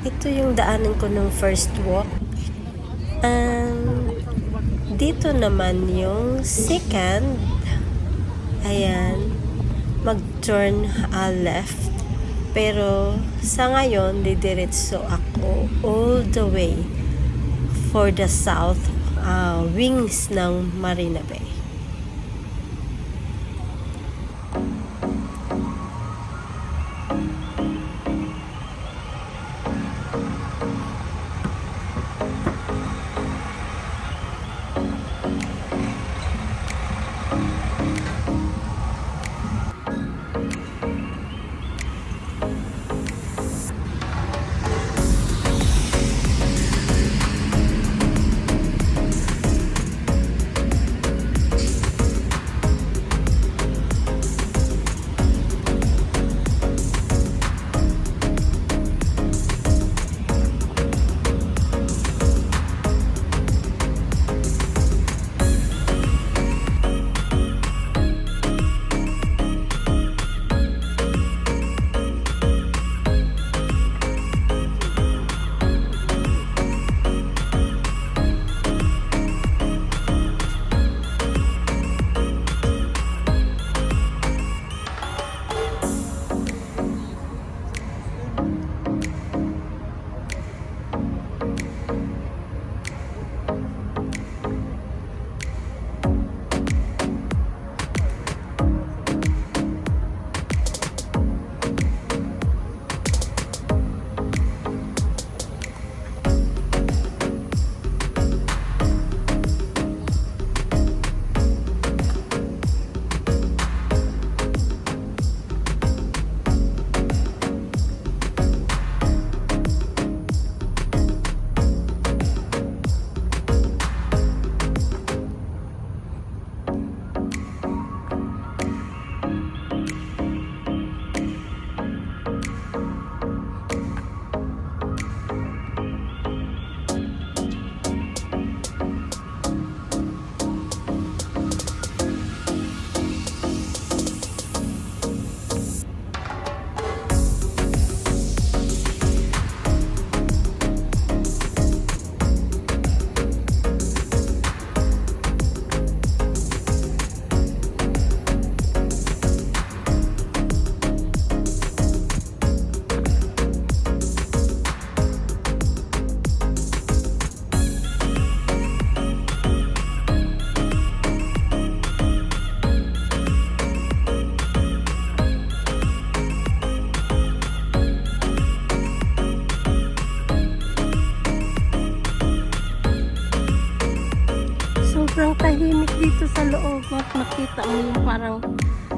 Ito yung daanan ko nung first walk. Dito naman yung second. Ayan. Mag-turn left. Pero sa ngayon, didiretso ako all the way for the south wings ng Marina Bay. Sobrang tahimik dito sa loob. Makita mo yung parang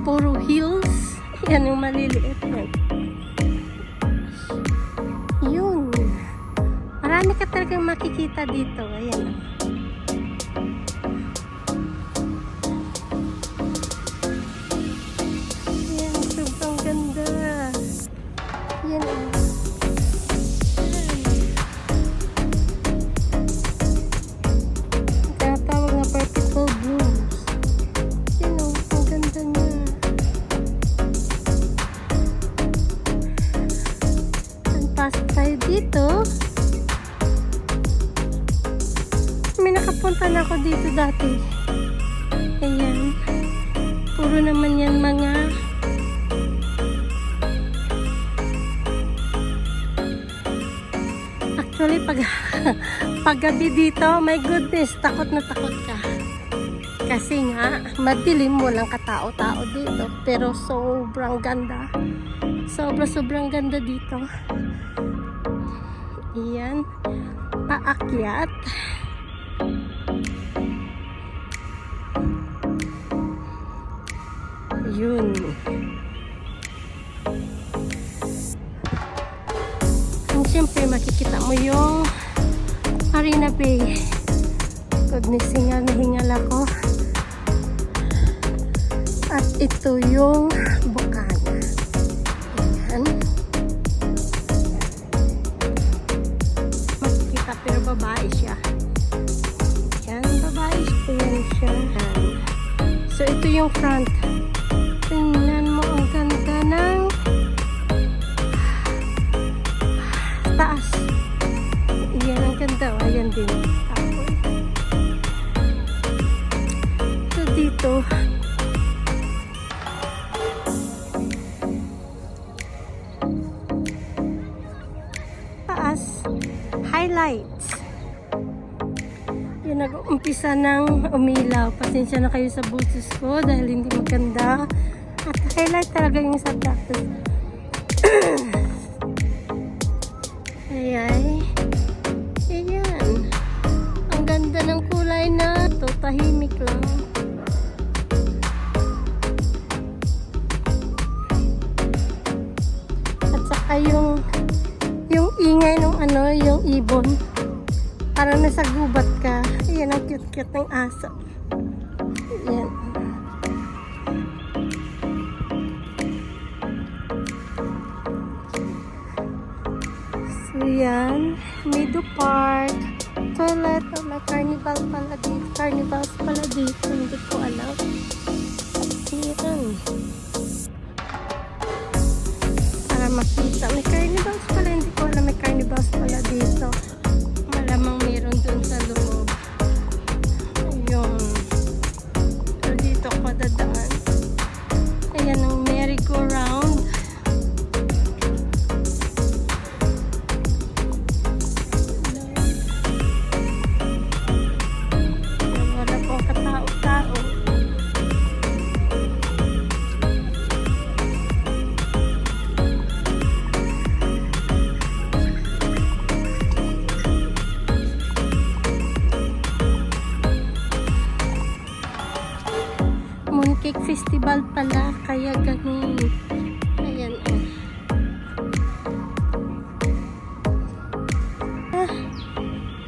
puro hills. Yan yung maliliit yan. Yun. Marami ka talagang makikita dito. Ayan. Ayan, sobrang ganda. Yan. Vertical blooms. Yun o, ang ganda niya. Pasok tayo dito. May nakapunta na ako dito dati. Ayan. Puro naman yan mga actually pag gabi dito, my goodness, takot na takot ka. Kasi nga, madilim, walang katao-tao dito. Pero sobrang ganda. Sobrang ganda dito. Iyan. Paakyat. Yun. And siyempre, makikita mo yung Marina Bay. Goodness, hingal na hingal ako. At ito yung Bukana. Ayan. Makikita pero babae siya. Ayan, babae siya. Ayan siya. Ayan. So, ito yung front. Tingnan mo, ang ganda ng taas. Yan ang ganda. Ayan din. Tapos, so dito, taas, highlights. Yan, nag-umpisa ng umilaw. Pasensya na kayo sa boses ko dahil hindi maganda. At highlight talaga yung sa cactus. Ayan. Ayan. Ang ganda ng kulay na to. Tahimik lang. At saka yung ingay ng yung ibon. Parang nasa gubat ka. Ayan, ang cute-cute ng aso. Ayan. So, yan. Meadow Park. Toilet. Oh, may carnival pala dito. Carnivals pala dito. Hindi ko alam. Ayan. Para makita. May carnivals pala. Hindi ko alam. May carnivals pala dito. Malamang meron dun sa loob. Ayun. So, dito ako dadaan. Ayan ang merry-go-round. Wala pong katao-tao. Mooncake Festival pala, kaya ganun. Ayan, oh. Ah,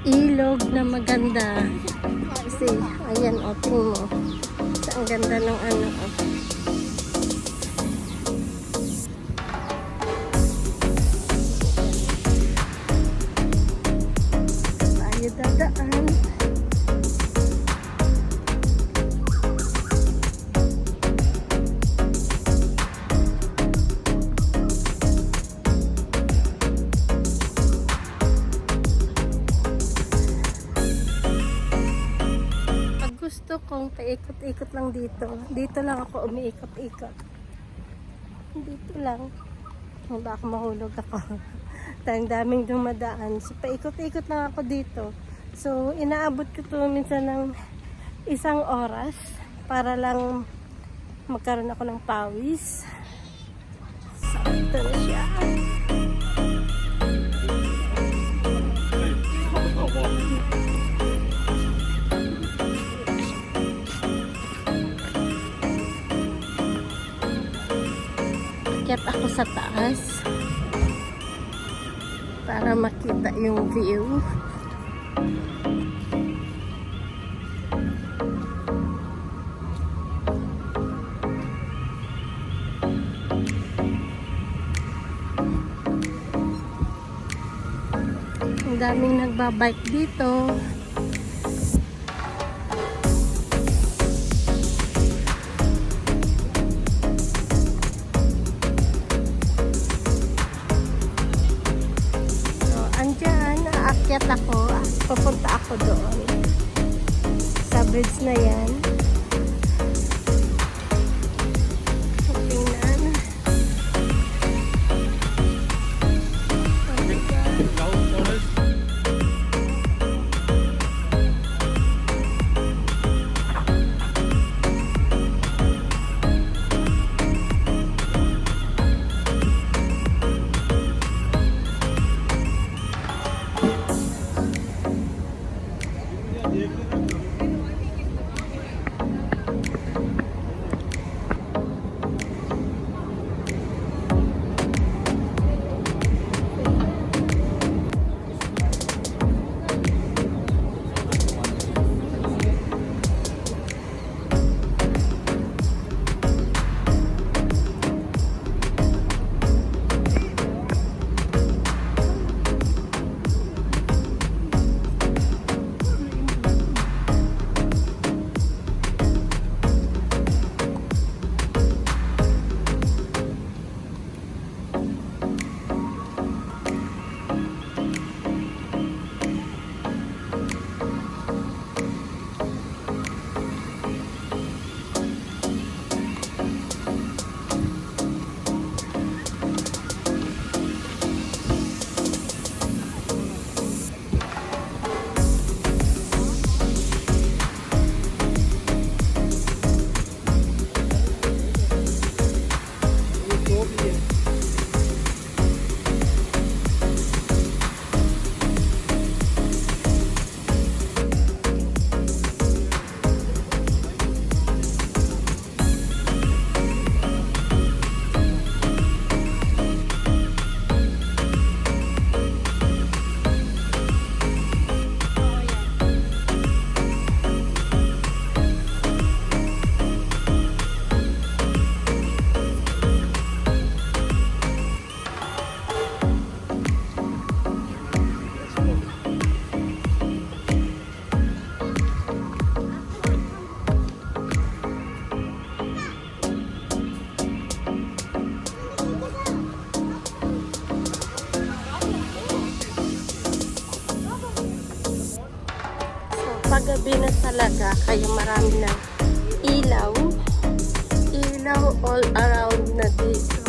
ilog na maganda. Kasi, ayan, oh, tingin mo. Ang ganda ng ano, oh. Tayo dadaan. Gusto kong paikot-ikot lang dito. Dito lang ako umiikot-ikot. Dito lang. Baka mahulog ako. Tayong daming dumadaan. So, paikot-ikot lang ako dito. So, inaabot ko to minsan ng 1 oras para lang magkaroon ako ng pawis. So, ito na siya. Akyat ako sa taas para makita yung view. Ang daming nagbabike dito. Aakyat ako, pupunta ako doon sa bridge na yan. Tingnan. Oh my God. Paggabi na talaga, kaya marami ng ilaw. Ilaw all around na dito.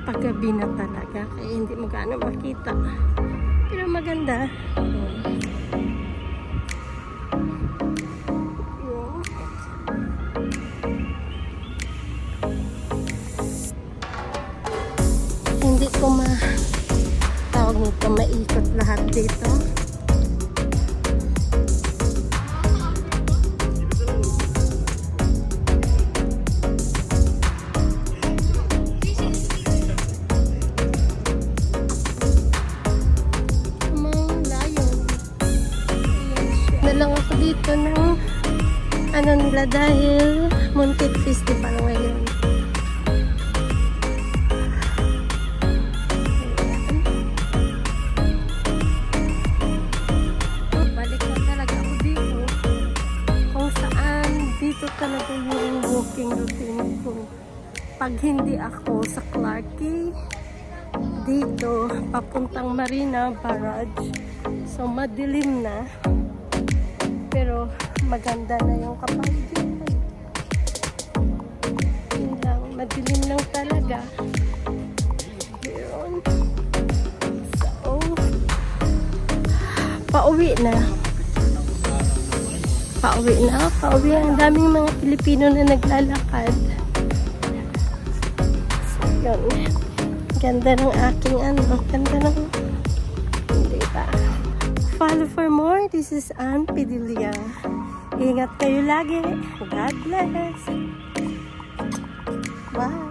Paggabi na talaga, kaya hindi mo gaano makita. Pero maganda. Hindi ko tawag nito, maikot lahat dito. Lang ako dito ng ano nila dahil Mooncake Festival ngayon. Balik na talaga ako dito kung saan dito talaga yung walking routine ko. Pag hindi ako sa Clarke, dito papuntang Marina Barrage. So madilim na. Pero maganda na yung kapaligiran. Yun lang, madilim lang talaga. Yun. So, pauwi na. Pauwi. Ang daming mga Pilipino na naglalakad. So, yun. Ganda ng aking ganda ng diba? Follow for more. This is Ann Pidilla. Ingat kayo lagi. God bless. Bye.